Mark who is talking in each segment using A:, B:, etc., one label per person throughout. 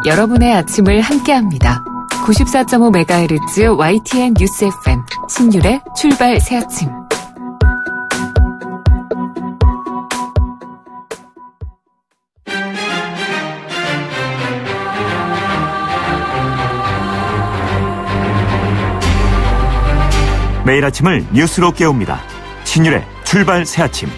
A: 여러분의 아침을 함께합니다. 94.5MHz YTN 뉴스 FM 신율의 출발 새아침.
B: 매일 아침을 뉴스로 깨웁니다. 신율의 출발 새아침.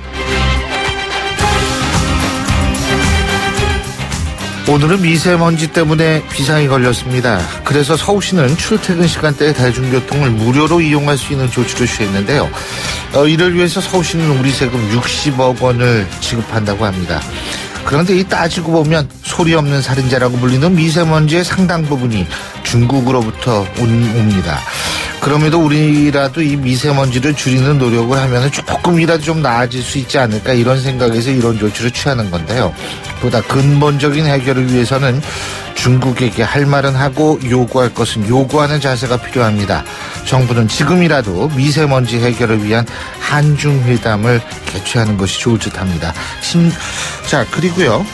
C: 오늘은 미세먼지 때문에 비상이 걸렸습니다. 그래서 서울시는 출퇴근 시간대에 대중교통을 무료로 이용할 수 있는 조치를 취했는데요. 이를 위해서 서울시는 우리 세금 60억 원을 지급한다고 합니다. 그런데 이 따지고 보면 소리 없는 살인자라고 불리는 미세먼지의 상당 부분이 중국으로부터 옵니다. 그럼에도 우리라도 이 미세먼지를 줄이는 노력을 하면 조금이라도 좀 나아질 수 있지 않을까, 이런 생각에서 이런 조치를 취하는 건데요. 보다 근본적인 해결을 위해서는 중국에게 할 말은 하고 요구할 것은 요구하는 자세가 필요합니다. 정부는 지금이라도 미세먼지 해결을 위한 한중회담을 개최하는 것이 좋을 듯합니다. 자, 그리고요.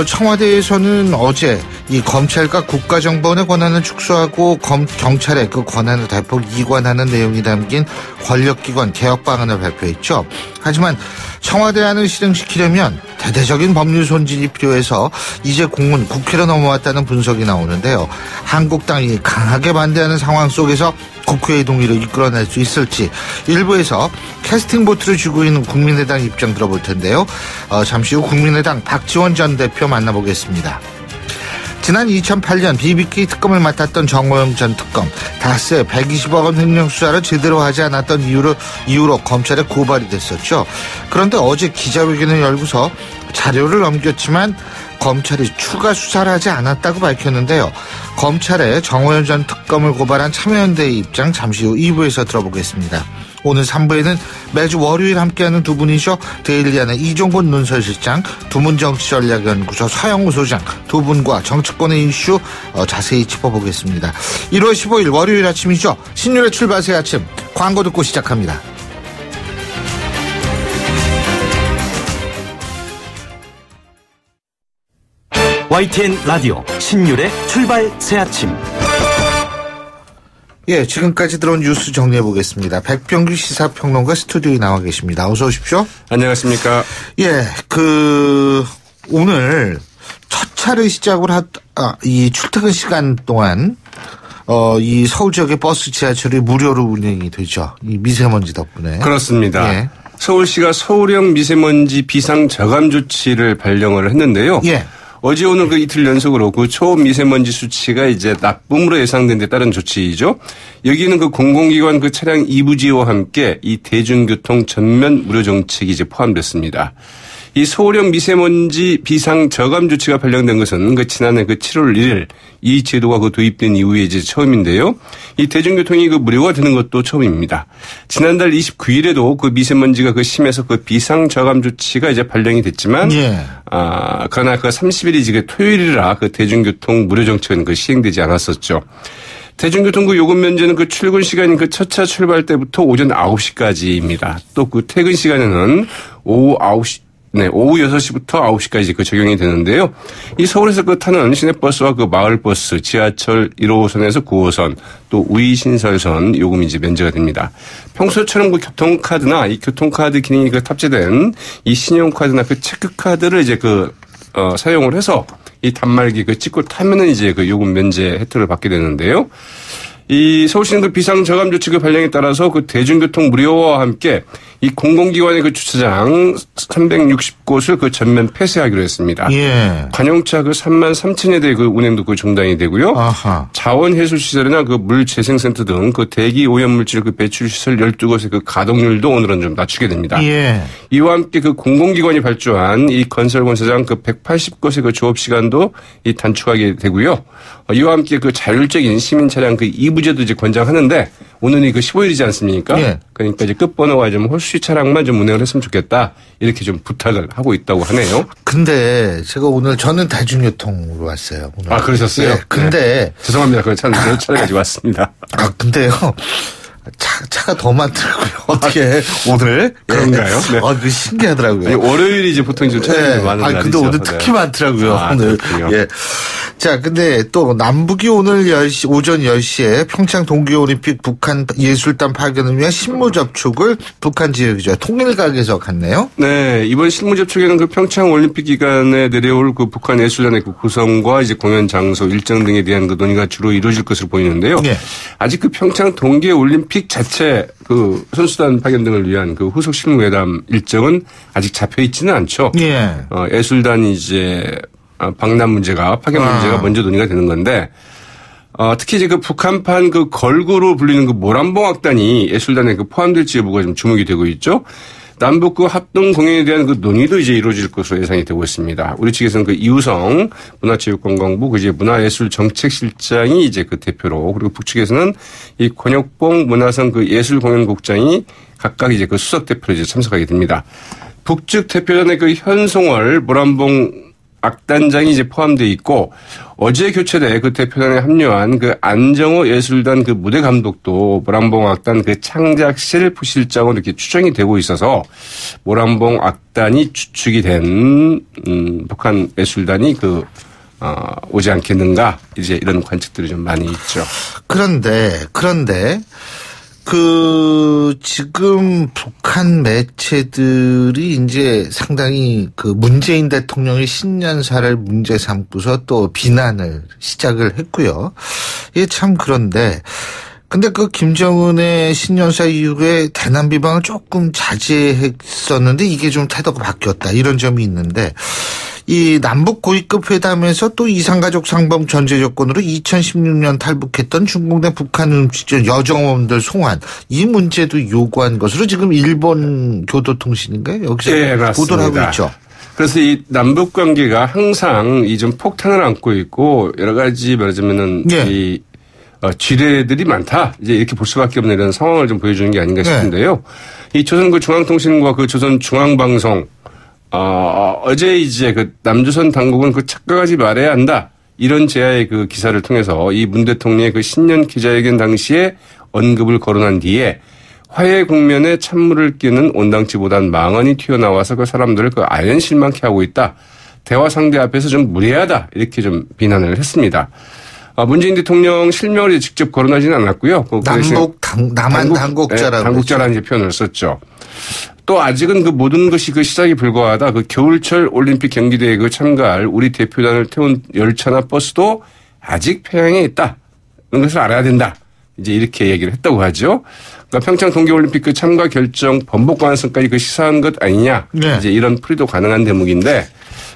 C: 청와대에서는 어제 이 검찰과 국가정보원의 권한을 축소하고 경찰의 그 권한을 대폭 이관하는 내용이 담긴 권력기관 개혁 방안을 발표했죠. 하지만 청와대안을 실행시키려면 대대적인 법률 손질이 필요해서 이제 공은 국회로 넘어왔다는 분석이 나오는데요. 한국당이 강하게 반대하는 상황 속에서 국회의 동의를 이끌어낼 수 있을지 일부에서 캐스팅 보트를 쥐고 있는 국민의당 입장 들어볼 텐데요. 잠시 후 국민의당 박지원 전 대표 만나보겠습니다. 지난 2008년 BBK 특검을 맡았던 정호영 전 특검, 다스의 120억 원 횡령 수사를 제대로 하지 않았던 이유로 검찰에 고발이 됐었죠. 그런데 어제 기자회견을 열고서 자료를 넘겼지만 검찰이 추가 수사를 하지 않았다고 밝혔는데요. 검찰의 정호영 전 특검을 고발한 참여연대의 입장 잠시 후 2부에서 들어보겠습니다. 오늘 3부에는 매주 월요일 함께하는 두 분이죠. 데일리안의 이종곤 논설실장, 두문정치전략연구소 서영우 소장 두 분과 정치권의 이슈 자세히 짚어보겠습니다. 1월 15일 월요일 아침이죠. 신율의 출발새 아침 광고 듣고 시작합니다.
B: YTN 라디오 신율의 출발 새아침.
C: 예, 지금까지 들어온 뉴스 정리해보겠습니다. 백병규 시사평론가 스튜디오에 나와 계십니다. 어서 오십시오.
D: 안녕하십니까.
C: 예, 오늘 첫 차를 시작으로 이 출퇴근 시간 동안, 이 서울 지역의 버스 지하철이 무료로 운행이 되죠. 이 미세먼지 덕분에.
D: 그렇습니다.
C: 예.
D: 서울시가 서울형 미세먼지 비상 저감 조치를 발령을 했는데요.
C: 예.
D: 어제 오늘 그 이틀 연속으로 그 초미세먼지 수치가 이제 나쁨으로 예상된 데 따른 조치이죠. 여기는 그 공공기관 그 차량 이부지와 함께 이 대중교통 전면 무료 정책이 이제 포함됐습니다. 이 서울형 미세먼지 비상 저감 조치가 발령된 것은 그 지난해 그 7월 1일 이 제도가 그 도입된 이후에 이제 처음인데요. 이 대중교통이 그 무료가 되는 것도 처음입니다. 지난달 29일에도 그 미세먼지가 그 심해서 그 비상 저감 조치가 이제 발령이 됐지만,
C: 예.
D: 그러나 그 30일이 이제 토요일이라 그 대중교통 무료 정책은 그 시행되지 않았었죠. 대중교통 그 요금 면제는 그 출근 시간인 그 첫차 출발 때부터 오전 9시까지입니다. 또 그 퇴근 시간에는 오후 6시부터 9시까지 그 적용이 되는데요. 이 서울에서 그 타는 시내버스와 그 마을버스, 지하철 1호선에서 9호선, 또 우이신설선 요금이 이제 면제가 됩니다. 평소처럼 그 교통카드나 이 교통카드 기능이 그 탑재된 이 신용카드나 그 체크카드를 이제 사용을 해서 이 단말기 그 찍고 타면은 이제 그 요금 면제 혜택을 받게 되는데요. 이 서울시는 그 비상저감 조치 그 발령에 따라서 그 대중교통 무료화와 함께 이 공공기관의 그 주차장 360곳을 그 전면 폐쇄하기로 했습니다.
C: 예.
D: 관용차 그 3만 3천여 대 그 운행도 그 중단이 되고요.
C: 아하.
D: 자원해수시설이나 그 물재생센터 등 그 대기 오염물질 그 배출시설 12곳의 그 가동률도 오늘은 좀 낮추게 됩니다.
C: 예.
D: 이와 함께 그 공공기관이 발주한 이 건설공사장 그 180곳의 그 조업시간도 이 단축하게 되고요. 이와 함께 그 자율적인 시민 차량 그 이부제도 이제 권장하는데 오늘이 그 15일이지 않습니까?
C: 예.
D: 그러니까 이제 끝번호가 좀 홀수 차량만 좀 운행을 했으면 좋겠다. 이렇게 좀 부탁을 하고 있다고 하네요.
C: 근데 제가 저는 대중교통으로 왔어요. 오늘.
D: 아, 그러셨어요?
C: 예. 근데.
D: 네. 죄송합니다. 그 차를 가지고 왔습니다.
C: 근데요. 차가 더 많더라고요. 어떻게 오늘
D: 그런가요? 네.
C: 그 신기하더라고요.
D: 아니, 월요일이 이제 보통 좀 차량이 많은 날이죠.
C: 근데 오늘 특히 많더라고요. 오늘.
D: 그렇군요.
C: 예. 자, 근데 또 남북이 오늘 오전 10시에 평창 동계올림픽 북한 예술단 파견을 위한 실무 접촉을 북한 지역이죠. 통일각에서 갔네요.
D: 네, 이번 실무 접촉에는 그 평창 올림픽 기간에 내려올 그 북한 예술단의 그 구성과 이제 공연 장소 일정 등에 대한 그 논의가 주로 이루어질 것으로 보이는데요.
C: 네.
D: 아직 그 평창 동계올림픽 자체 그 선수단 파견 등을 위한 그 후속 실무회담 일정은 아직 잡혀 있지는 않죠.
C: 예.
D: 예술단이 이제 방남 문제가 파견 문제가 먼저 논의가 되는 건데 특히 이제 그 북한판 그 걸그로 불리는 그 모란봉악단이 예술단에 그 포함될지 여부가 좀 주목이 되고 있죠. 남북 그 합동 공연에 대한 그 논의도 이제 이루어질 것으로 예상이 되고 있습니다. 우리 측에서는 그 이우성 문화체육관광부 그 이제 문화예술정책실장이 이제 그 대표로 그리고 북측에서는 이 권혁봉 문화성 그 예술공연국장이 각각 이제 그 수석 대표로 이제 참석하게 됩니다. 북측 대표단의 그 현송월 모란봉 악단장이 이제 포함되어 있고 어제 교체돼 그 대표단에 합류한 그 안정호 예술단 그 무대 감독도 모란봉 악단 그 창작실 부실장으로 이렇게 추정이 되고 있어서 모란봉 악단이 추측이 된 북한 예술단이 오지 않겠는가 이제 이런 관측들이 좀 많이 있죠.
C: 그런데 지금 북한 매체들이 이제 상당히 그 문재인 대통령의 신년사를 문제 삼고서 또 비난을 시작을 했고요. 이게 참 그런데 근데 그 김정은의 신년사 이후에 대남 비방을 조금 자제했었는데 이게 좀 태도가 바뀌었다 이런 점이 있는데 이 남북 고위급 회담에서 또 이산가족 상봉 전제 조건으로 2016년 탈북했던 중국 내 북한 음식점 여정원들 송환 이 문제도 요구한 것으로 지금 일본 교도통신인가요? 여기서
D: 네,
C: 보도를 하고 있죠.
D: 그래서 이 남북 관계가 항상 이 좀 폭탄을 안고 있고 여러 가지 말하자면은 이 지뢰들이 많다. 이제 이렇게 볼 수밖에 없는 이런 상황을 좀 보여주는 게 아닌가 싶은데요. 이 조선 그 중앙통신과 그 조선 중앙방송 어제 이제 그 남조선 당국은 그 착각하지 말아야 한다. 이런 제야의 그 기사를 통해서 이 문 대통령의 그 신년 기자회견 당시에 언급을 거론한 뒤에 화해 국면에 찬물을 끼는 온당치보단 망언이 튀어나와서 그 사람들을 그 아연 실망케 하고 있다. 대화 상대 앞에서 좀 무례하다. 이렇게 좀 비난을 했습니다. 문재인 대통령 실명을 직접 거론하지는 않았고요.
C: 남한 당국자라고.
D: 당국자라는 이제 표현을 썼죠. 또 아직은 그 모든 것이 그 시작이 불과하다. 그 겨울철 올림픽 경기대회에 그 참가할 우리 대표단을 태운 열차나 버스도 아직 평양에 있다. 이런 것을 알아야 된다. 이제 이렇게 얘기를 했다고 하죠. 그러니까 평창 동계올림픽 그 참가 결정 번복 가능성까지 그 시사한 것 아니냐.
C: 네.
D: 이제 이런 풀이도 가능한 대목인데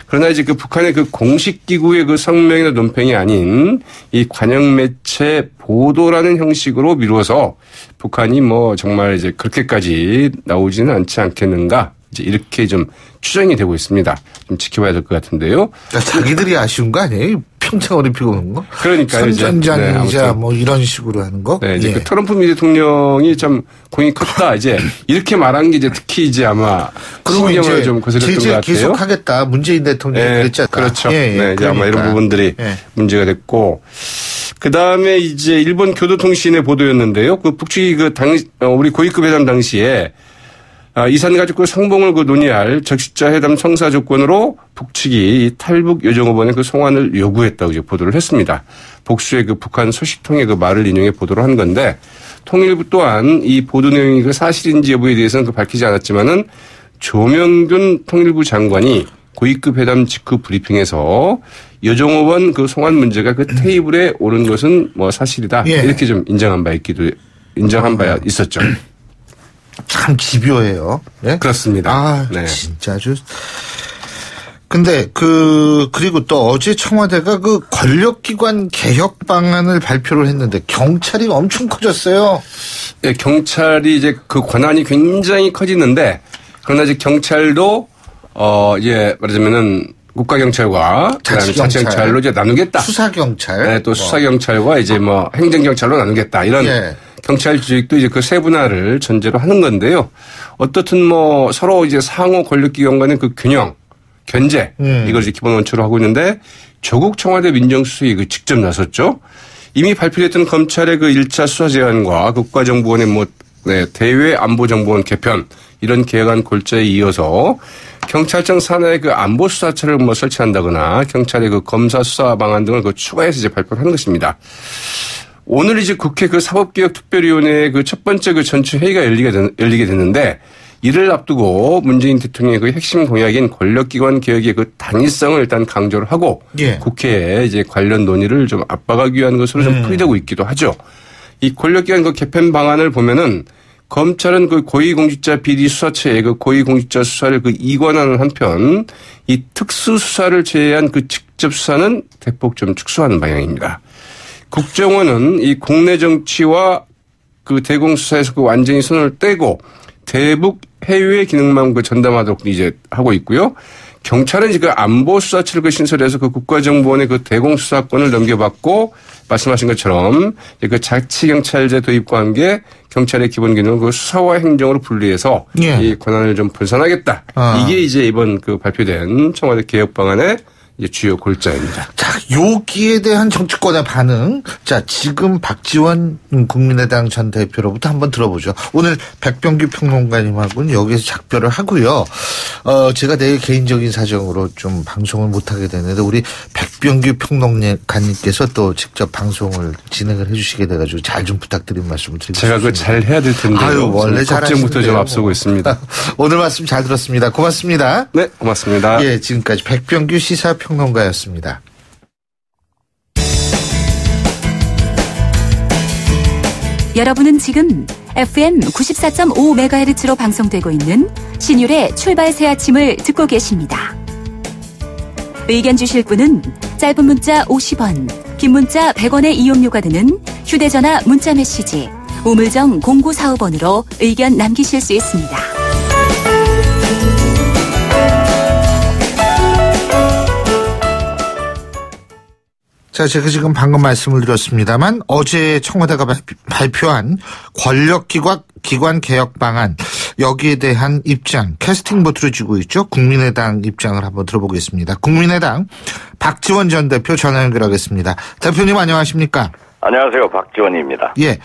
D: 그러나 이제 그 북한의 그 공식 기구의 그 성명이나 논평이 아닌 이 관영 매체 보도라는 형식으로 미루어서 북한이 뭐 정말 이제 그렇게까지 나오지는 않지 않겠는가 이제 이렇게 좀 추정이 되고 있습니다. 좀 지켜봐야 될 것 같은데요.
C: 자기들이 아쉬운 거 아니에요? 평창 올림픽 오는 거?
D: 그러니까요.
C: 선전장이자 뭐 이런 식으로 하는 거?
D: 네, 이제 그 트럼프 미 대통령이 참 공이 컸다. 이제 이렇게 말한 게 이제 특히 이제 아마 신경을 좀 거슬렸던 것 같아요.
C: 계속하겠다. 문재인 대통령이 그랬잖아요.
D: 그렇죠. 네, 이제 아마 이런 부분들이 문제가 됐고. 그 다음에 이제 일본 교도통신의 보도였는데요. 그 북측이 우리 고위급 회담 당시에 이산가족 상봉을 논의할 적시자 회담 청사 조건으로 북측이 탈북 여정업원의 송환을 요구했다고 이제 보도를 했습니다. 복수의 북한 소식통의 말을 인용해 보도를 한 건데 통일부 또한 이 보도 내용이 사실인지 여부에 대해서는 밝히지 않았지만은 조명균 통일부 장관이 고위급 회담 직후 브리핑에서 여정업원 송환 문제가 테이블에 오른 것은 뭐 사실이다. 이렇게 좀 인정한 바 있었죠.
C: 참 집요해요. 네?
D: 그렇습니다.
C: 네. 진짜 아주. 근데 그리고 또 어제 청와대가 권력기관 개혁 방안을 발표를 했는데 경찰이 엄청 커졌어요.
D: 네, 경찰이 이제 권한이 굉장히 커지는데 그러나 이제 경찰도 이제 말하자면은 국가경찰과 자치경찰로 이제 나누겠다.
C: 수사경찰.
D: 네, 또 수사경찰과 이제 뭐 행정경찰로 나누겠다. 이런 경찰 조직도 이제 세분화를 전제로 하는 건데요. 어떻든 뭐 서로 이제 상호 권력기관 간의 균형, 견제 이걸 이제 기본 원칙으로 하고 있는데 조국 청와대 민정수석이 직접 나섰죠. 이미 발표됐던 검찰의 1차 수사 제안과 국가정보원의 대외 안보정보원 개편 이런 개혁안 골자에 이어서 경찰청 산하에 그 안보 수사처를 뭐 설치한다거나 경찰의 그 검사 수사 방안 등을 그 추가해서 이제 발표를 하는 것입니다. 오늘 이제 국회 그 사법개혁특별위원회의 그 첫 번째 그 전체 회의가 열리게 됐는데 이를 앞두고 문재인 대통령의 그 핵심 공약인 권력기관 개혁의 그 단위성을 일단 강조를 하고 예. 국회에 이제 관련 논의를 좀 압박하기 위한 것으로 좀 풀이되고 있기도 하죠. 이 권력기관 그 개편 방안을 보면은 검찰은 그 고위공직자 비리 수사처에 그 고위공직자 수사를 그 이관하는 한편 이 특수수사를 제외한 그 직접 수사는 대폭 좀 축소하는 방향입니다. 국정원은 이 국내 정치와 그 대공수사에서 그 완전히 손을 떼고 대북 해외 기능만 그 전담하도록 이제 하고 있고요. 경찰은 이제 그 안보 수사처를 그 신설해서 그 국가정보원의 그 대공수사권을 넘겨받고 말씀하신 것처럼 그 자치경찰제 도입과 함께 경찰의 기본 기능을 그 수사와 행정으로 분리해서 예. 이 권한을 좀 분산하겠다. 이게 이제 이번 그 발표된 청와대 개혁 방안의 이제 주요 골자입니다.
C: 자, 여기에 대한 정치권의 반응. 자, 지금 박지원 국민의당 전 대표로부터 한번 들어보죠. 오늘 백병규 평론가님하고는 여기서 작별을 하고요. 제가 내일 개인적인 사정으로 좀 방송을 못하게 되는데 우리 백병규 평론가님께서 또 직접 방송을 진행을 해주시게 돼가지고 잘 좀 부탁드린 말씀을 드리겠습니다.
D: 제가 그거 잘 해야 될 텐데요.
C: 아유, 원래
D: 걱정부터 좀 앞서고 있습니다.
C: 오늘 말씀 잘 들었습니다. 고맙습니다.
D: 네, 고맙습니다.
C: 예, 지금까지 백병규 시사평론가였습니다.
E: 여러분은 지금 FM 94.5MHz로 방송되고 있는 신율의 출발 새 아침을 듣고 계십니다. 의견 주실 분은 짧은 문자 50원, 긴 문자 100원의 이용료가 드는 휴대전화 문자메시지 우물정 0945번으로 의견 남기실 수 있습니다.
C: 자, 제가 지금 방금 말씀을 드렸습니다만 어제 청와대가 발표한 권력기관 개혁 방안 여기에 대한 입장 캐스팅 보트를 쥐고 있죠. 국민의당 입장을 한번 들어보겠습니다. 국민의당 박지원 전 대표 전화 연결하겠습니다. 대표님 안녕하십니까?
F: 안녕하세요. 박지원입니다.
C: 예.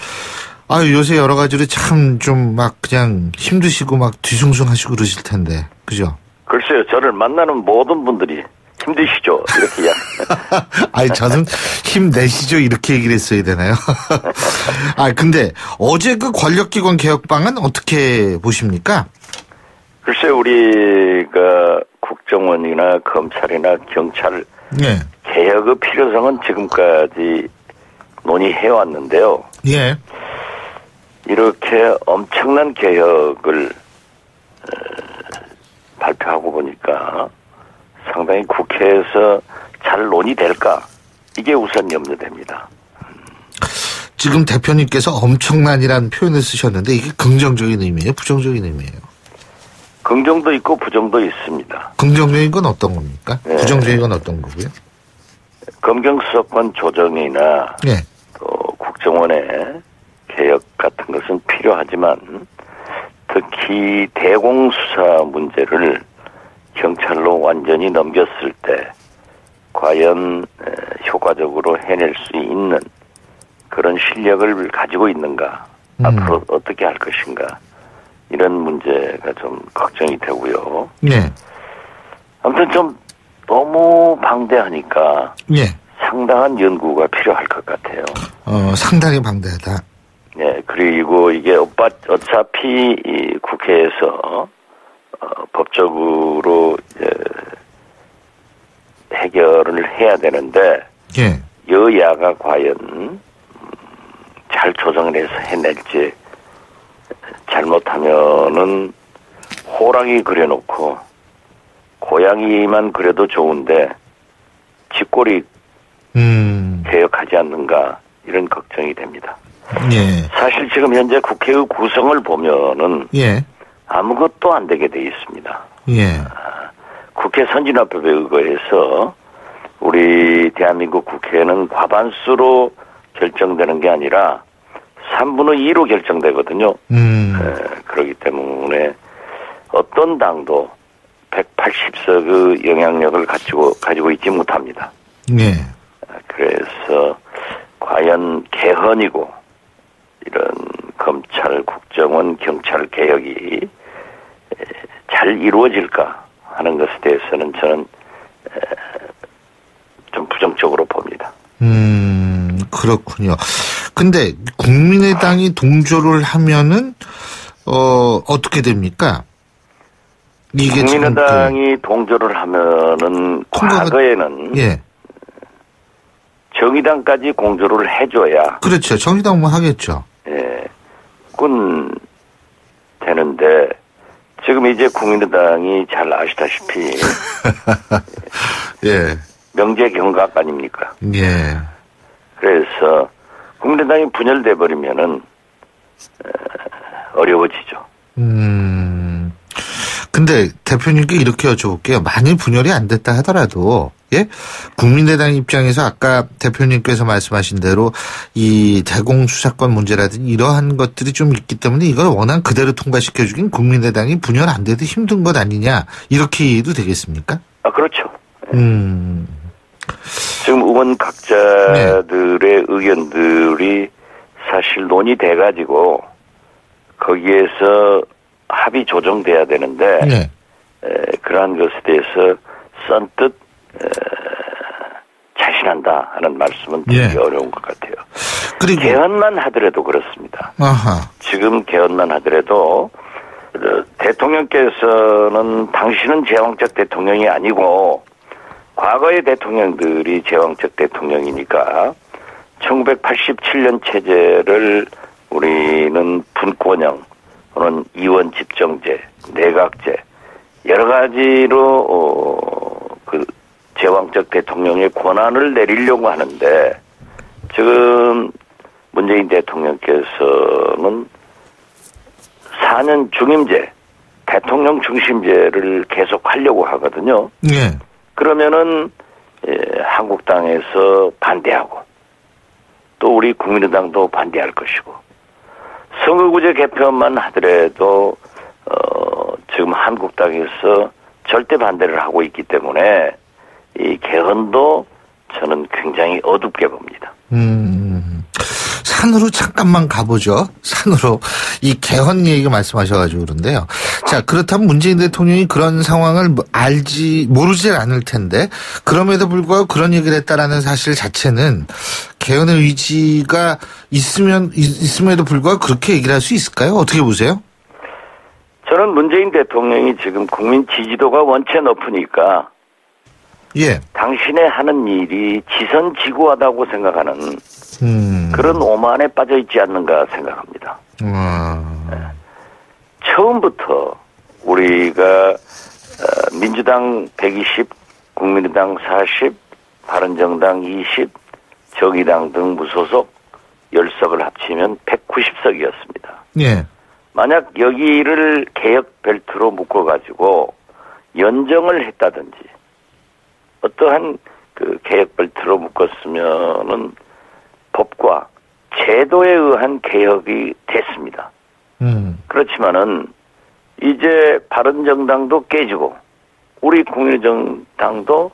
C: 아유, 요새 여러 가지로 참 좀 막 그냥 힘드시고 막 뒤숭숭하시고 그러실 텐데. 그죠?
F: 글쎄요. 저를 만나는 모든 분들이 힘드시죠? 이렇게 이야기.
C: 아니, 저는 힘내시죠? 이렇게 얘기를 했어야 되나요? 아, 근데 어제 그 권력기관 개혁 방안 어떻게 보십니까?
F: 글쎄, 우리가 국정원이나 검찰이나 경찰
C: 예.
F: 개혁의 필요성은 지금까지 논의해왔는데요.
C: 예.
F: 이렇게 엄청난 개혁을 발표하고 보니까 상당히 국회에서 잘 논의될까? 이게 우선 염려됩니다.
C: 지금 대표님께서 엄청난이라는 표현을 쓰셨는데 이게 긍정적인 의미예요? 부정적인 의미예요?
F: 긍정도 있고 부정도 있습니다.
C: 긍정적인 건 어떤 겁니까?
F: 네.
C: 부정적인 건 어떤 거고요?
F: 검경수사권 조정이나
C: 네.
F: 또 국정원의 개혁 같은 것은 필요하지만 특히 대공수사 문제를 경찰로 완전히 넘겼을 때 과연 효과적으로 해낼 수 있는 그런 실력을 가지고 있는가, 앞으로 어떻게 할 것인가, 이런 문제가 좀 걱정이 되고요.
C: 네.
F: 아무튼 좀 너무 방대하니까
C: 네.
F: 상당한 연구가 필요할 것 같아요.
C: 상당히 방대하다.
F: 네, 그리고 이게 어차피 이 국회에서 법적으로 이제 해결을 해야 되는데
C: 예.
F: 여야가 과연 잘 조정을 해서 해낼지 잘못하면은 호랑이 그려놓고 고양이만 그려도 좋은데 쥐꼬리 개혁하지 않는가 이런 걱정이 됩니다.
C: 예.
F: 사실 지금 현재 국회의 구성을 보면은
C: 예.
F: 아무것도 안 되게 돼 있습니다.
C: 예.
F: 국회 선진화법에 의거해서 우리 대한민국 국회는 과반수로 결정되는 게 아니라 3분의 2로 결정되거든요. 그렇기 때문에 어떤 당도 180석의 영향력을 가지고 있지 못합니다.
C: 예.
F: 그래서 과연 개헌이고 이런 검찰, 국정원, 경찰 개혁이 잘 이루어질까 하는 것에 대해서는 저는 좀 부정적으로 봅니다.
C: 그렇군요. 근데 국민의당이 동조를 하면은 어떻게 됩니까? 이게
F: 국민의당이 동조를 하면은 과거에는
C: 예.
F: 정의당까지 공조를 해줘야
C: 그렇죠. 정의당 뭐 하겠죠.
F: 예, 군 되는데 지금 이제 국민의당이 잘 아시다시피
C: 예.
F: 명제경각 아닙니까?
C: 예.
F: 그래서 국민의당이 분열돼 버리면은 어려워지죠.
C: 근데 대표님께 이렇게 여쭤볼게요. 만일 분열이 안 됐다 하더라도 예? 국민의당 입장에서 아까 대표님께서 말씀하신 대로 이 대공수사권 문제라든지 이러한 것들이 좀 있기 때문에 이걸 원안 그대로 통과시켜주긴 국민의당이 분열 안 돼도 힘든 것 아니냐 이렇게 이해도 되겠습니까?
F: 아 그렇죠. 지금 의원
C: 네.
F: 각자들의 의견들이 사실 논의돼 가지고 거기에서 합의 조정돼야 되는데
C: 네.
F: 그러한 것에 대해서 선뜻 자신한다 하는 말씀은 되게 어려운 것 같아요.
C: 그리고
F: 개헌만 하더라도 그렇습니다.
C: 아하.
F: 지금 개헌만 하더라도 대통령께서는 당신은 제왕적 대통령이 아니고 과거의 대통령들이 제왕적 대통령이니까 1987년 체제를 우리는 분권형 또는 이원 집정제, 내각제 여러 가지로 그 제왕적 대통령의 권한을 내리려고 하는데 지금 문재인 대통령께서는 4년 중임제, 대통령 중심제를 계속 하려고 하거든요.
C: 예.
F: 그러면은 한국당에서 반대하고 또 우리 국민의당도 반대할 것이고 선거구제 개편만 하더라도 지금 한국당에서 절대 반대를 하고 있기 때문에 이 개헌도 저는 굉장히 어둡게 봅니다.
C: 산으로 잠깐만 가보죠. 산으로 이 개헌 얘기가 말씀하셔가지고 그런데요. 자, 그렇다면 문재인 대통령이 그런 상황을 모르질 않을 텐데 그럼에도 불구하고 그런 얘기를 했다라는 사실 자체는 개헌의 의지가 있음에도 불구하고 그렇게 얘기를 할 수 있을까요? 어떻게 보세요?
F: 저는 문재인 대통령이 지금 국민 지지도가 원체 높으니까
C: 예.
F: 당신의 하는 일이 지선지구하다고 생각하는 그런 오만에 빠져 있지 않는가 생각합니다. 처음부터 우리가 민주당 120, 국민의당 40, 바른정당 20, 정의당 등 무소속 10석을 합치면 190석이었습니다.
C: 예.
F: 만약 여기를 개혁 벨트로 묶어가지고 연정을 했다든지 어떠한 그 개혁 벨트로 묶었으면은 법과 제도에 의한 개혁이 됐습니다. 그렇지만은 이제 바른정당도 깨지고 우리 국민의정당도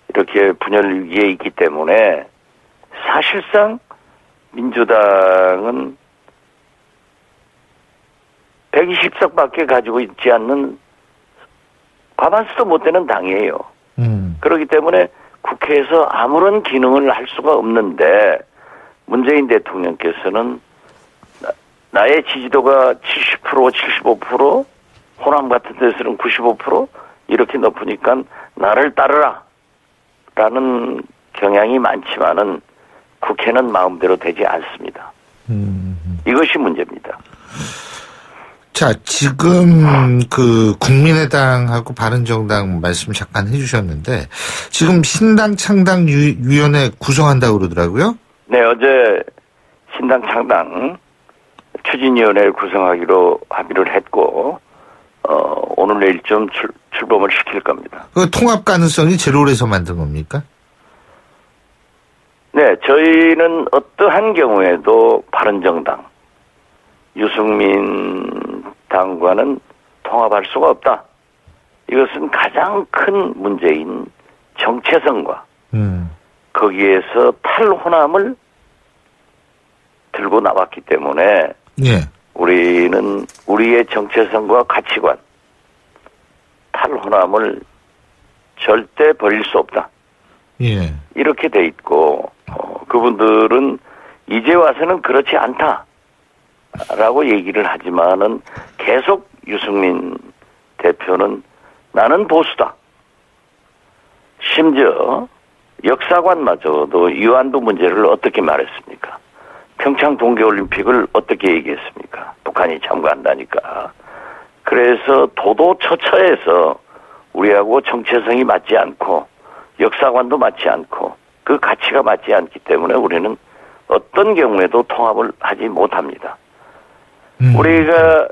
F: 이렇게 분열 위기에 있기 때문에 사실상 민주당은 120석밖에 가지고 있지 않는 과반수도 못 되는 당이에요. 그렇기 때문에 국회에서 아무런 기능을 할 수가 없는데 문재인 대통령께서는 나의 지지도가 70%, 75%, 호남 같은 데서는 95% 이렇게 높으니까 나를 따르라 라는 경향이 많지만은 국회는 마음대로 되지 않습니다. 이것이 문제입니다.
C: 자, 지금 그 국민의당하고 바른정당 말씀 잠깐 해주셨는데 지금 신당 창당 위원회 구성한다고 그러더라고요.
F: 네, 어제 신당 창당 추진위원회를 구성하기로 합의를 했고 오늘 내일쯤 출범을 시킬 겁니다.
C: 그 통합 가능성이 제로에서 만든 겁니까?
F: 네, 저희는 어떠한 경우에도 바른정당, 유승민 당과는 통합할 수가 없다. 이것은 가장 큰 문제인 정체성과 거기에서 탈호남을 들고 나왔기 때문에
C: 예.
F: 우리는 우리의 정체성과 가치관 호남을 절대 버릴 수 없다.
C: 예.
F: 이렇게 돼 있고 그분들은 이제 와서는 그렇지 않다라고 얘기를 하지만은 계속 유승민 대표는 나는 보수다. 심지어 역사관마저도 위안부 문제를 어떻게 말했습니까? 평창 동계올림픽을 어떻게 얘기했습니까? 북한이 참가한다니까. 그래서 도도처처해서 우리하고 정체성이 맞지 않고 역사관도 맞지 않고 그 가치가 맞지 않기 때문에 우리는 어떤 경우에도 통합을 하지 못합니다. 우리가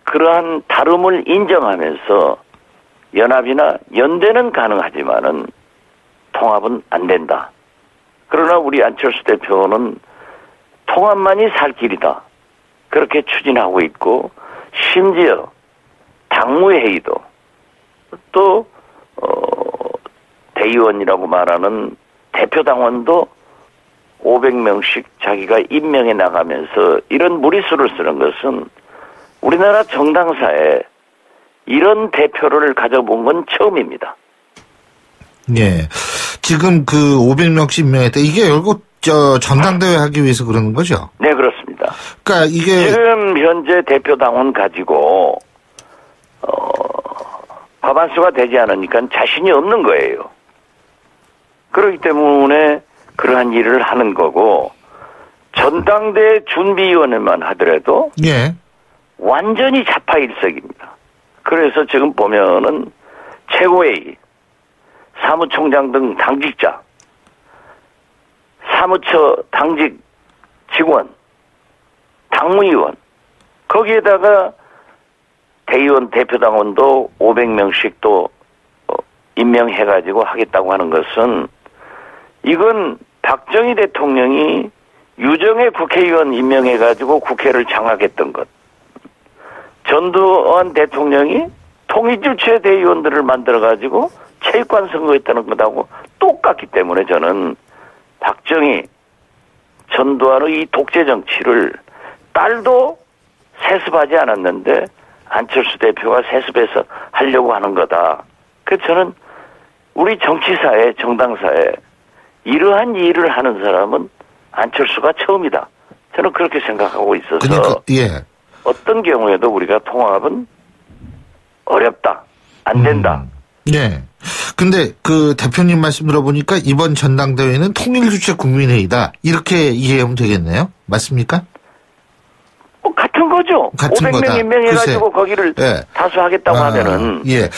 F: 그러한 다름을 인정하면서 연합이나 연대는 가능하지만은 통합은 안 된다. 그러나 우리 안철수 대표는 통합만이 살 길이다. 그렇게 추진하고 있고 심지어 당무회의도 또 대의원이라고 말하는 대표당원도 500명씩 자기가 임명해 나가면서 이런 무리수를 쓰는 것은 우리나라 정당사에 이런 대표를 가져본 건 처음입니다.
C: 예. 지금 그 500명씩 임명했다. 이게 결국 전당대회 하기 위해서 그러는 거죠?
F: 네, 그렇습니다.
C: 그러니까 이게
F: 지금 현재 대표당원 가지고 과반수가 되지 않으니까 자신이 없는 거예요. 그렇기 때문에 그러한 일을 하는 거고 전당대회 준비위원회만 하더라도
C: 예.
F: 완전히 자파일색입니다. 그래서 지금 보면은 최고회의, 사무총장 등 당직자, 사무처 당직 직원, 당무위원, 거기에다가 대의원 대표당원도 500명씩 또 임명해가지고 하겠다고 하는 것은 이건 박정희 대통령이 유정의 국회의원 임명해가지고 국회를 장악했던 것. 전두환 대통령이 통일주체 대의원들을 만들어가지고 체육관 선거했다는 것하고 똑같기 때문에 저는 박정희, 전두환의 이 독재 정치를 딸도 세습하지 않았는데 안철수 대표가 세습해서 하려고 하는 거다. 그래서 저는 우리 정치사회, 정당사에 이러한 일을 하는 사람은 안철수가 처음이다. 저는 그렇게 생각하고 있어서
C: 그러니까, 예.
F: 어떤 경우에도 우리가 통합은 어렵다. 안 된다.
C: 네. 근데 그 대표님 말씀 들어보니까 이번 전당대회는 통일주체 국민회의다. 이렇게 이해하면 되겠네요. 맞습니까?
F: 같은 거죠.
C: 같은
F: 500명
C: 거다.
F: 임명해가지고 거기를
C: 예.
F: 다수하겠다고 하면은.
C: 예.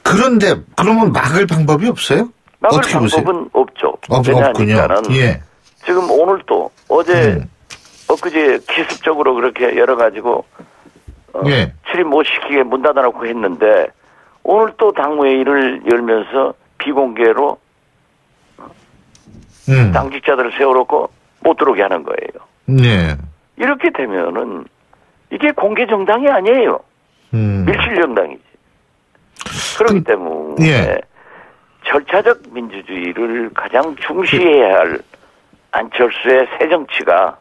C: 그런데 그러면 막을 방법이 없어요?
F: 막을
C: 어떻게
F: 방법은
C: 보세요?
F: 없죠.
C: 없군요.
F: 왜냐하니까는
C: 예.
F: 지금 오늘 또 어제 엊그제 기습적으로 그렇게 열어가지고
C: 예.
F: 출입 못 시키게 문 닫아놓고 했는데 오늘 또 당무회의를 열면서 비공개로 당직자들을 세워놓고 못 들어오게 하는 거예요.
C: 네.
F: 이렇게 되면은 이게 공개 정당이 아니에요. 밀실 정당이지. 그렇기 때문에
C: 예.
F: 절차적 민주주의를 가장 중시해야 할 안철수의 새 정치가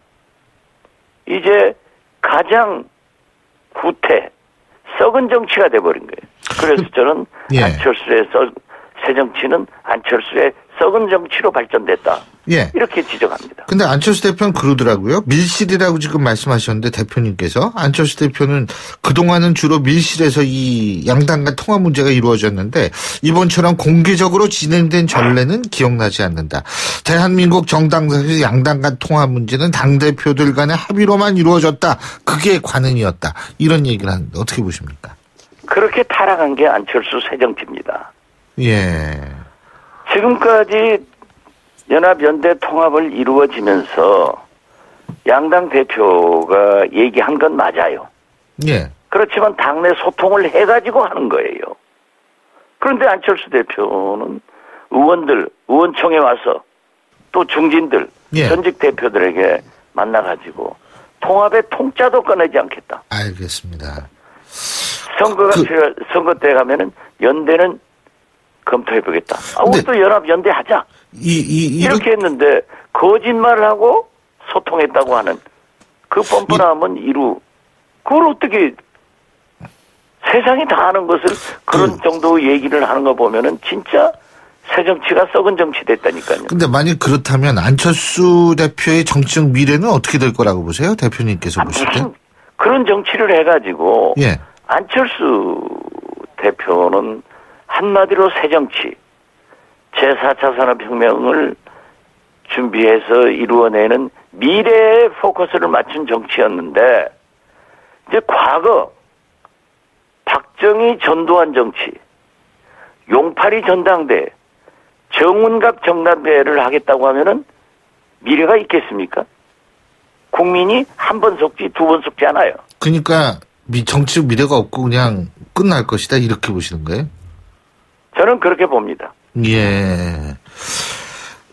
F: 이제 가장 구태, 썩은 정치가 돼버린 거예요. 그래서 저는
C: 예.
F: 안철수의 새 정치는 안철수의 썩은 정치로 발전됐다.
C: 예.
F: 이렇게 지적합니다.
C: 근데 안철수 대표는 그러더라고요. 밀실이라고 지금 말씀하셨는데 대표님께서 안철수 대표는 그동안은 주로 밀실에서 이 양당 간 통합 문제가 이루어졌는데 이번처럼 공개적으로 진행된 전례는 기억나지 않는다. 대한민국 정당에서 양당 간 통합 문제는 당대표들 간의 합의로만 이루어졌다. 그게 관행이었다. 이런 얘기를 하는데 어떻게 보십니까?
F: 그렇게 타락한 게 안철수 새 정치입니다.
C: 예.
F: 지금까지 연합연대 통합을 이루어지면서 양당 대표가 얘기한 건 맞아요.
C: 예.
F: 그렇지만 당내 소통을 해가지고 하는 거예요. 그런데 안철수 대표는 의원총회 와서 또 중진들,
C: 예.
F: 전직 대표들에게 만나가지고 통합의 통짜도 꺼내지 않겠다.
C: 알겠습니다.
F: 선거 때 가면은 연대는 검토해보겠다. 우리도 연합연대 하자. 이렇게 했는데 거짓말을 하고 소통했다고 하는 그 뻔뻔함은 그걸 어떻게 세상이 다 아는 것을 그런 정도 얘기를 하는 거 보면은 진짜 새 정치가 썩은 정치 됐다니까요.
C: 근데 만약 그렇다면 안철수 대표의 정치적 미래는 어떻게 될 거라고 보세요? 대표님께서 보실 때?
F: 그런 정치를 해가지고
C: 예.
F: 안철수 대표는 한마디로 새 정치, 제4차 산업혁명을 준비해서 이루어내는 미래에 포커스를 맞춘 정치였는데 이제 과거 박정희 전두환 정치, 용팔이 전당대, 정운갑 정당대를 하겠다고 하면은 미래가 있겠습니까? 국민이 한 번 속지 두 번 속지 않아요.
C: 그러니까 정치적 미래가 없고 그냥 끝날 것이다 이렇게 보시는 거예요?
F: 저는 그렇게 봅니다.
C: 예.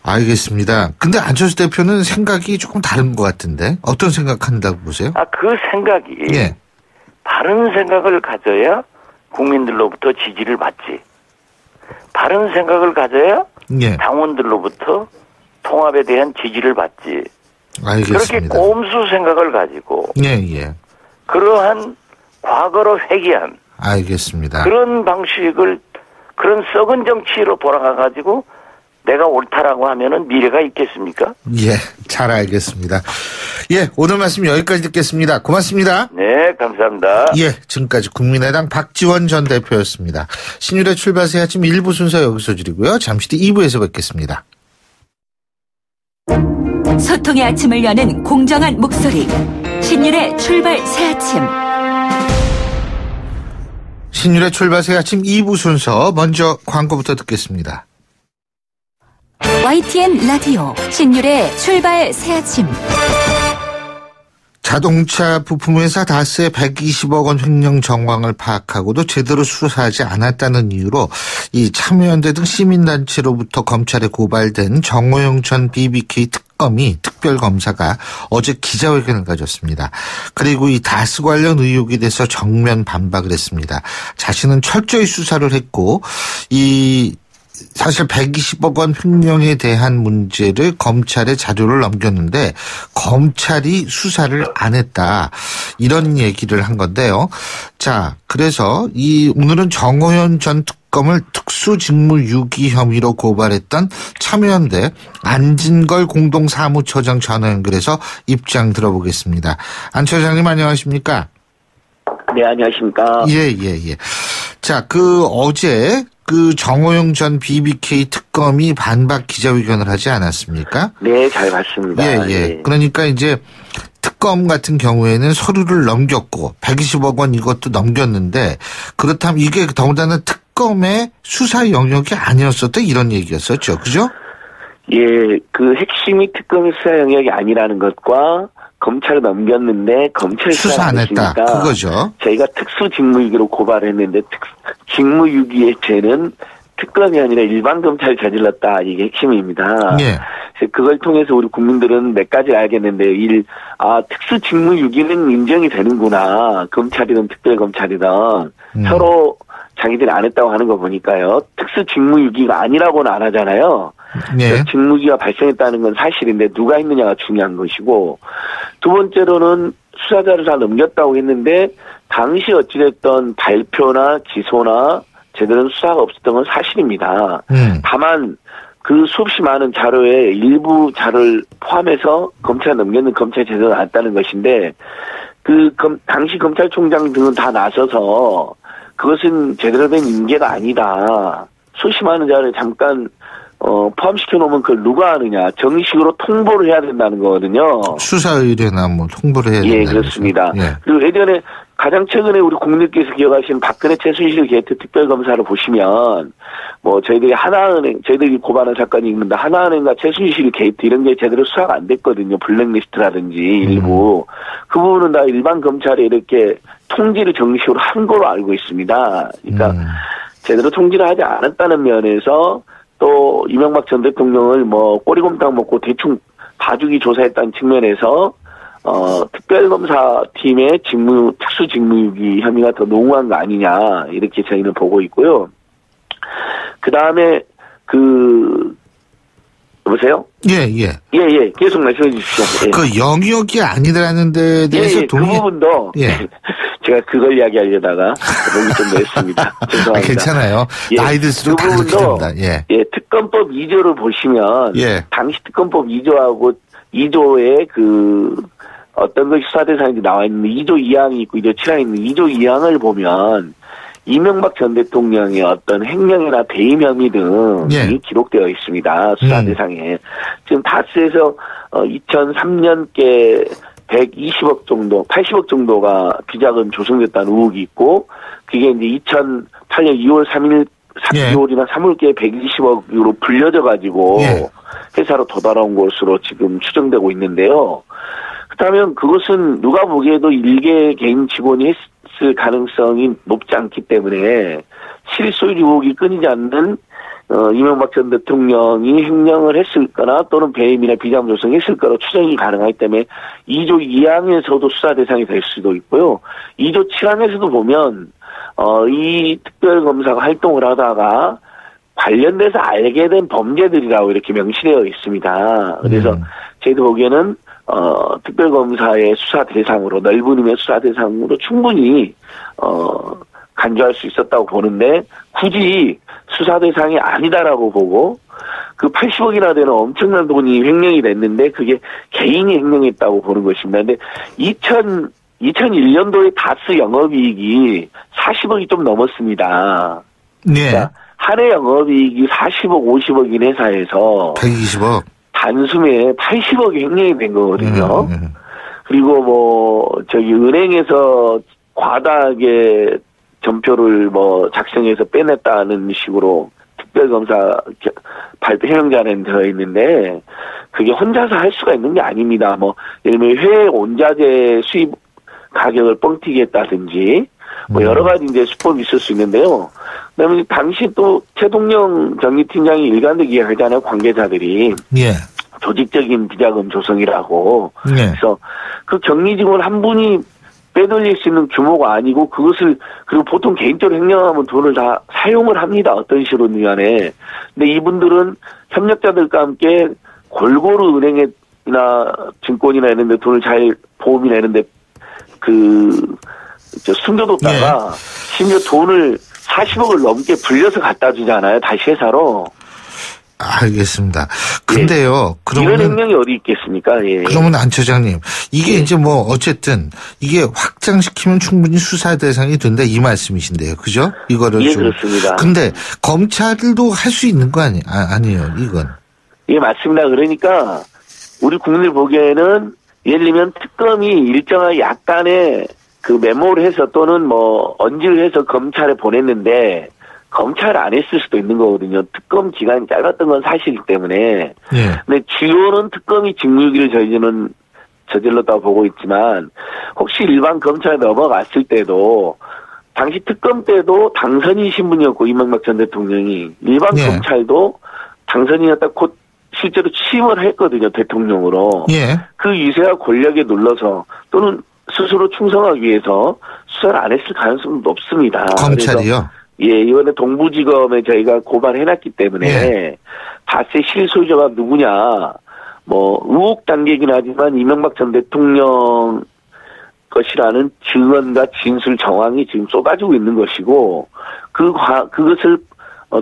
C: 알겠습니다. 근데 안철수 대표는 생각이 조금 다른 것 같은데 어떤 생각한다고 보세요?
F: 그 생각이
C: 예.
F: 바른 생각을 가져야 국민들로부터 지지를 받지. 바른 생각을 가져야
C: 예.
F: 당원들로부터 통합에 대한 지지를 받지.
C: 알겠습니다.
F: 그렇게 꼼수 생각을 가지고
C: 예.
F: 그러한 과거로 회귀한
C: 알겠습니다.
F: 그런 방식을 그런 썩은 정치로 돌아가가지고 내가 옳다라고 하면은 미래가 있겠습니까?
C: 예, 잘 알겠습니다. 예, 오늘 말씀 여기까지 듣겠습니다. 고맙습니다.
F: 네, 감사합니다.
C: 예, 지금까지 국민의당 박지원 전 대표였습니다. 신율의 출발새 아침 1부 순서 여기서 줄이고요. 잠시 뒤 2부에서 뵙겠습니다.
E: 소통의 아침을 여는 공정한 목소리. 신율의 출발 새 아침.
C: 신율의 출발새 아침 2부 순서 먼저 광고부터 듣겠습니다.
E: YTN 라디오 신율의 출발 새 아침.
C: 자동차 부품회사 다스의 120억 원 횡령 정황을 파악하고도 제대로 수사하지 않았다는 이유로 이 참여연대 등 시민단체로부터 검찰에 고발된 정호영 전 BBK 특검이 특별검사가 어제 기자회견을 가졌습니다. 그리고 이 다스 관련 의혹에 대해서 정면 반박을 했습니다. 자신은 철저히 수사를 했고 사실 120억 원 횡령에 대한 문제를 검찰에 자료를 넘겼는데 검찰이 수사를 안 했다. 이런 얘기를 한 건데요. 자, 그래서 오늘은 정호연 전 특검을 특수직무유기 혐의로 고발했던 참여연대 안진걸 공동사무처장 전화 연결해서 입장 들어보겠습니다. 안 처장님 안녕하십니까?
G: 네, 안녕하십니까?
C: 예. 자, 어제 정호영 전 BBK 특검이 반박 기자회견을 하지 않았습니까?
G: 네, 잘 봤습니다.
C: 예. 그러니까 이제 특검 같은 경우에는 서류를 넘겼고 120억 원 이것도 넘겼는데 그렇다면 이게 더군다나 특검의 수사 영역이 아니었었다 이런 얘기였었죠. 그죠?
G: 예, 그 핵심이 특검의 수사 영역이 아니라는 것과 검찰에 넘겼는데 검찰이
C: 수사 안 했다. 그거죠.
G: 저희가 특수직무유기로 고발했는데 직무유기의 죄는 특검이 아니라 일반 검찰이 저질렀다. 이게 핵심입니다.
C: 예.
G: 그걸 통해서 우리 국민들은 몇 가지 알겠는데 특수직무유기는 인정이 되는구나. 검찰이든 특별검찰이든 서로 자기들이 안 했다고 하는 거 보니까요. 특수직무유기가 아니라고는 안 하잖아요.
C: 예.
G: 직무유기가 발생했다는 건 사실인데 누가 했느냐가 중요한 것이고 두 번째로는 수사자를 다 넘겼다고 했는데 당시 어찌됐던 발표나 기소나 제대로 수사가 없었던 건 사실입니다. 다만 그 수없이 많은 자료에 일부 자료를 포함해서 검찰에 넘겼는 검찰이 제대로 안 했다는 것인데 당시 검찰총장 등은 다 나서서 그것은 제대로 된 인계가 아니다. 수십 많은 자료를 잠깐 포함시켜 놓으면 그걸 누가 아느냐. 정식으로 통보를 해야 된다는 거거든요.
C: 수사 의뢰나 통보를 해야 된다.
G: 예, 그렇습니다.
C: 예.
G: 그리고 예전에 가장 최근에 우리 국민께서 기억하시는 박근혜 최순실 게이트 특별검사를 보시면 저희들이 고발한 사건이 있는데 하나은행과 최순실 게이트 이런 게 제대로 수사가 안 됐거든요. 블랙리스트라든지 일부. 그 부분은 다 일반 검찰이 이렇게 통지를 정식으로 한 거로 알고 있습니다. 그러니까 제대로 통지를 하지 않았다는 면에서 또 이명박 전 대통령을 꼬리곰탕 먹고 대충 봐주기 조사했다는 측면에서 특별검사팀의 특수직무유기 혐의가 더 농후한 거 아니냐 이렇게 저희는 보고 있고요. 그 다음에 여보세요?
C: 예.
G: 계속 말씀해 주십시오. 예.
C: 영역이 아니라는 데 대해서
G: 그 부분도 제가 그걸 이야기하려다가 목이 좀 냈습니다. 죄송합니다.
C: 괜찮아요.
G: 예,
C: 나이 들수록 다 그렇게 됩니다. 예.
G: 예, 특검법 2조를 보시면
C: 예.
G: 당시 특검법 2조하고 2조에 어떤 것이 수사 대상인지 나와 있는 2조 2항이 있고 2조 7항이 있는 2조 2항을 보면 이명박 전 대통령의 어떤 횡령이나 배임 혐의 등이
C: 예.
G: 기록되어 있습니다. 수사 대상에. 지금 다스에서 2003년께 120억 정도, 80억 정도가 비자금 조성됐다는 의혹이 있고, 그게 이제 2008년 2월 3일,
C: 예.
G: 2월이나 3월께 120억으로 불려져가지고
C: 예.
G: 회사로 도달한 것으로 지금 추정되고 있는데요. 그렇다면 그것은 누가 보기에도 일개 개인 직원이 했을 가능성이 높지 않기 때문에 실소유주 의혹이 끊이지 않는 이명박 전 대통령이 횡령을 했을 거나 또는 배임이나 비자금 조성했을 거로 추정이 가능하기 때문에 2조 2항에서도 수사 대상이 될 수도 있고요. 2조 7항에서도 보면 이 특별검사가 활동을 하다가 관련돼서 알게 된 범죄들이라고 이렇게 명시되어 있습니다. 그래서 저희도 보기에는 특별검사의 수사 대상으로 넓은 의미의 수사 대상으로 충분히 간주할 수 있었다고 보는데 굳이 수사 대상이 아니다라고 보고 그 80억이나 되는 엄청난 돈이 횡령이 됐는데 그게 개인이 횡령했다고 보는 것입니다. 근데 2001년도에 다스 영업이익이 40억이 좀 넘었습니다.
C: 네.
G: 그러니까 한 해 영업이익이 40억, 50억인 회사에서
C: 120억.
G: 단숨에 80억이 횡령이 된 거거든요. 그리고 은행에서 과다하게 전표를 작성해서 빼냈다는 식으로 특별검사 발표 해명자는 되어 있는데 그게 혼자서 할 수가 있는 게 아닙니다. 예를 들면 해외 원자재 수입 가격을 뻥튀기 했다든지 여러 가지 이제 수법이 있을 수 있는데요. 그다음에 당시 또 최동영 경리팀장이 일관되게 이야기하잖아요. 관계자들이.
C: 예.
G: 조직적인 비자금 조성이라고.
C: 예.
G: 그래서 그 격리 직원 한 분이 빼돌릴 수 있는 규모가 아니고 그리고 보통 개인적으로 횡령하면 돈을 다 사용을 합니다. 어떤 식으로든 간에. 근데 이분들은 협력자들과 함께 골고루 은행이나 증권이나 이런 데 돈을 보험이나 이런 데 숨겨뒀다가 심지어 돈을 40억을 넘게 불려서 갖다 주잖아요. 다시 회사로.
C: 알겠습니다. 근데요, 그러면.
G: 이런 횡령이 어디 있겠습니까? 예.
C: 그러면 안 처장님, 이게 이제 어쨌든, 이게 확장시키면 충분히 수사 대상이 된다, 이 말씀이신데요. 그죠? 이거를
G: 예,
C: 좀.
G: 그렇습니다.
C: 근데, 검찰도 할 수 있는 거 아니에요, 이건.
G: 예, 맞습니다. 그러니까, 우리 국민들 보기에는, 예를 들면 특검이 일정한 약간의 메모를 해서 또는 언질을 해서 검찰에 보냈는데, 검찰 안 했을 수도 있는 거거든요. 특검 기간이 짧았던 건 사실이기 때문에.
C: 예.
G: 근데 주요는 특검이 직무유기를 저질렀다고 보고 있지만 혹시 일반 검찰에 넘어갔을 때도 당시 특검 때도 당선인 신분이었고 이명박 전 대통령이 일반 검찰도 당선인이었다 곧 실제로 취임을 했거든요. 대통령으로.
C: 예.
G: 그 유세와 권력에 눌러서 또는 스스로 충성하기 위해서 수사를 안 했을 가능성은 높습니다.
C: 검찰이요?
G: 예, 이번에 동부지검에 저희가 고발해놨기 때문에 다스의 실소유자가 누구냐, 의혹 단계이긴 하지만 이명박 전 대통령 것이라는 증언과 진술 정황이 지금 쏟아지고 있는 것이고 그것을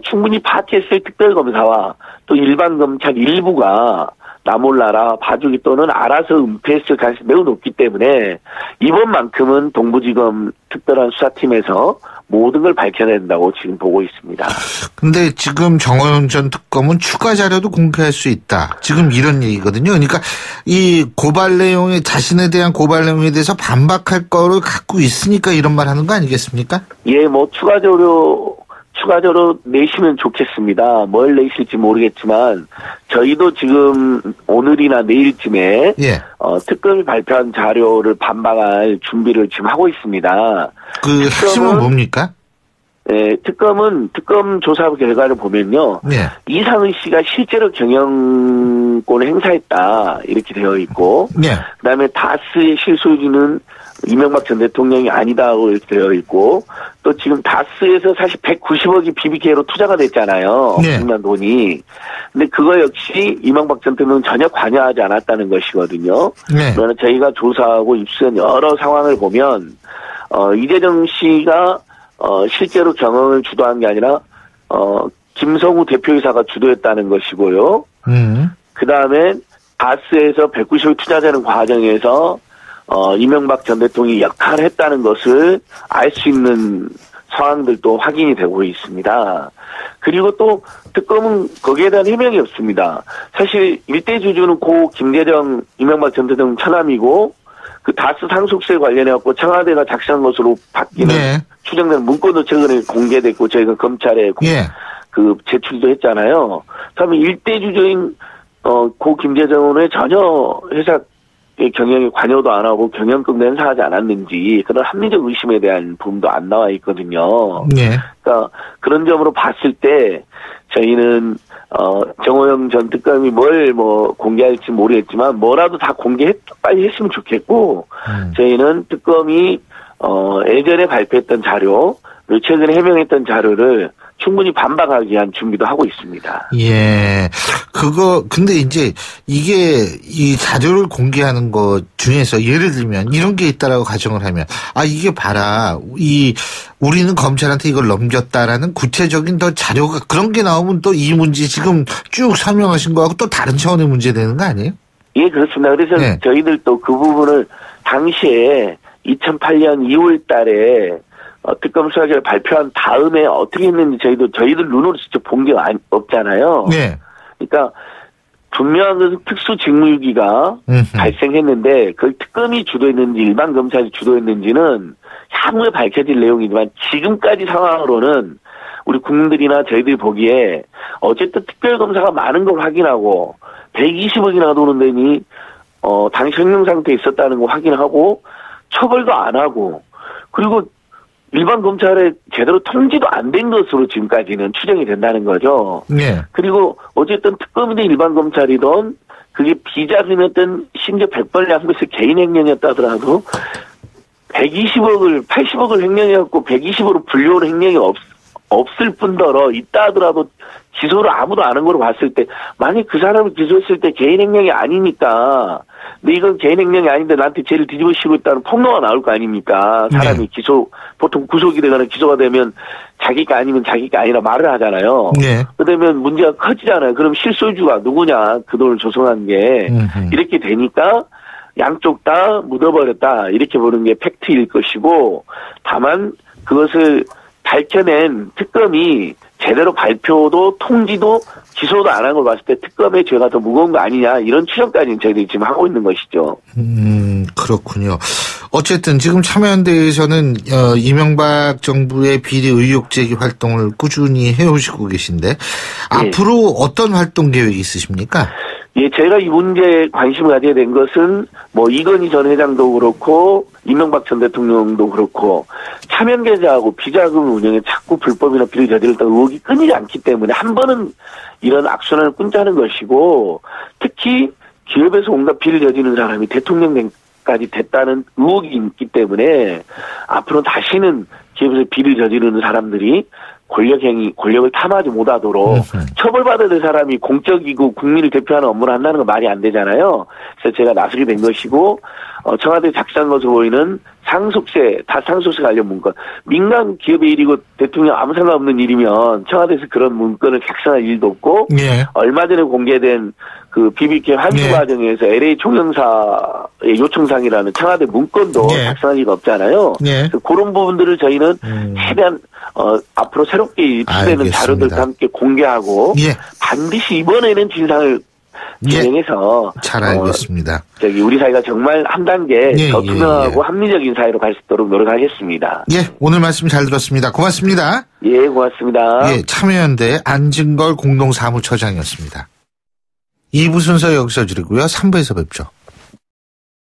G: 충분히 파악했을 특별검사와 또 일반 검찰 일부가 나 몰라라 봐주기 또는 알아서 은폐했을 가능성이 매우 높기 때문에 이번만큼은 동부지검 특별한 수사팀에서 모든 걸 밝혀내야 된다고 지금 보고 있습니다.
C: 근데 지금 정호영 전 특검은 추가 자료도 공개할 수 있다. 지금 이런 얘기거든요. 그러니까 이 고발 내용에 자신에 대한 고발 내용에 대해서 반박할 거를 갖고 있으니까 이런 말 하는 거 아니겠습니까?
G: 예, 추가적으로 내시면 좋겠습니다. 뭘 내실지 모르겠지만 저희도 지금 오늘이나 내일쯤에 특검이 발표한 자료를 반박할 준비를 지금 하고 있습니다. 그
C: 핵심은 뭡니까?
G: 네, 특검 조사 결과를 보면요. 이상은 씨가 실제로 경영권을 행사했다 이렇게 되어 있고 그다음에 다스의 실소유주는 이명박 전 대통령이 아니다고 이렇게 되어 있고 또 지금 다스에서 사실 190억이 BBK로 투자가 됐잖아요. 엄청난 돈이. 근데 그거 역시 이명박 전 대통령은 전혀 관여하지 않았다는 것이거든요. 그러나 저희가 조사하고 입수한 여러 상황을 보면 이재정 씨가 실제로 경영을 주도한 게 아니라 김성우 대표이사가 주도했다는 것이고요. 그 다음에 다스에서 190억 투자되는 과정에서 이명박 전 대통령이 역할을 했다는 것을 알 수 있는 상황들도 확인이 되고 있습니다. 그리고 또 특검은 거기에 대한 해명이 없습니다. 사실 일대 주주는 고 김대정 이명박 전 대통령 처남이고 그 다스 상속세 관련해갖고 청와대가 작성한 것으로 바뀌는 추정되는 문건도 최근에 공개됐고 저희가 검찰에 그 제출도 했잖아요. 그러면 일대 주주인 고 김대정은 전혀 회사 경영에 관여도 안 하고 경영권도 행사하지 않았는지 그런 합리적 의심에 대한 부분도 안 나와 있거든요. 그러니까 그런 점으로 봤을 때 저희는 정호영 전 특검이 뭘 공개할지 모르겠지만 뭐라도 다 빨리 했으면 좋겠고 저희는 특검이 예전에 발표했던 자료 그리고 최근에 해명했던 자료를 충분히 반박하기 위한 준비도 하고 있습니다.
C: 예. 근데 이제 이게 이 자료를 공개하는 것 중에서 예를 들면 이런 게 있다라고 가정을 하면 이게 봐라. 우리는 검찰한테 이걸 넘겼다라는 구체적인 더 자료가 그런 게 나오면 또 이 문제 지금 쭉 설명하신 거하고 또 다른 차원의 문제 되는 거 아니에요? 예,
G: 그렇습니다. 그래서 저희들도 그 부분을 당시에 2008년 2월 달에 특검 수사결을 발표한 다음에 어떻게 했는지 저희들 눈으로 직접 본 게 없잖아요. 그러니까 분명한 것은 특수 직무유기가 발생했는데 그걸 특검이 주도했는지 일반 검찰이 주도했는지는 향후에 밝혀질 내용이지만 지금까지 상황으로는 우리 국민들이나 저희들이 보기에 어쨌든 특별검사가 많은 걸 확인하고 120억이나 도는 데니 당시 횡령 상태에 있었다는 거 확인하고 처벌도 안 하고 그리고 일반 검찰에 제대로 통지도 안 된 것으로 지금까지는 추정이 된다는 거죠. 그리고 어쨌든 특검이든 일반 검찰이든 그게 비자금이었던 심지어 100번을 양보해서 개인 횡령이었다 하더라도 80억을 횡령해갖고 120억으로 불려오는 횡령이 없을 뿐더러 있다 하더라도 기소를 아무도 안 한 거로 봤을 때 만약 그 사람을 기소했을 때 개인 횡령이 아니니까 근데 이건 개인 횡령이 아닌데 나한테 죄를 뒤집어 씌우고 있다는 폭로가 나올 거 아닙니까? 사람이 보통 구속이 되거나 기소가 되면 자기가 아니면 자기가 아니라 말을 하잖아요. 그러면 문제가 커지잖아요. 그럼 실소유주가 누구냐? 그 돈을 조성한 게 이렇게 되니까 양쪽 다 묻어버렸다. 이렇게 보는 게 팩트일 것이고 다만 그것을 밝혀낸 특검이 제대로 발표도 통지도 기소도 안 한 걸 봤을 때 특검의 죄가 더 무거운 거 아니냐 이런 추정까지는 저희들이 지금 하고 있는 것이죠.
C: 그렇군요. 어쨌든 지금 참여연대에서는 이명박 정부의 비리 의혹 제기 활동을 꾸준히 해오시고 계신데 앞으로 어떤 활동 계획이 있으십니까?
G: 제가 이 문제에 관심을 가지게 된 것은 이건희 전 회장도 그렇고 이명박 전 대통령도 그렇고 참여연대자하고 비자금 운영에 자꾸 불법이나 비리 저질렀던 의혹이 끊이지 않기 때문에 한 번은 이런 악순환을 끊자는 것이고 특히 기업에서 온갖 비리를 저지르는 사람이 대통령까지 됐다는 의혹이 있기 때문에 앞으로 다시는 기업에서 비리를 저지르는 사람들이 권력을 탐하지 못하도록 처벌받아야 될 사람이 공적이고 국민을 대표하는 업무를 한다는 건 말이 안 되잖아요. 그래서 제가 나서게 된 것이고 청와대 작성한 것으로 보이는 상속세 관련 문건 민간 기업의 일이고 대통령 아무 상관없는 일이면 청와대에서 그런 문건을 작성할 일도 없고 얼마 전에 공개된 그 BBK 환수 과정에서 LA 총영사의 요청상이라는 청와대 문건도 작성할 리가 없잖아요. 그런 부분들을 저희는 최대한 앞으로 새롭게 입수되는 자료들과 함께 공개하고 반드시 이번에는 진상을 진행해서
C: 잘 알겠습니다.
G: 우리 사회가 정말 한 단계 더 투명하고 합리적인 사회로 갈 수 있도록 노력하겠습니다.
C: 오늘 말씀 잘 들었습니다. 고맙습니다.
G: 고맙습니다.
C: 참여연대 안진걸 공동사무처장이었습니다. 2부 순서 여기서 줄이고요. 3부에서 뵙죠.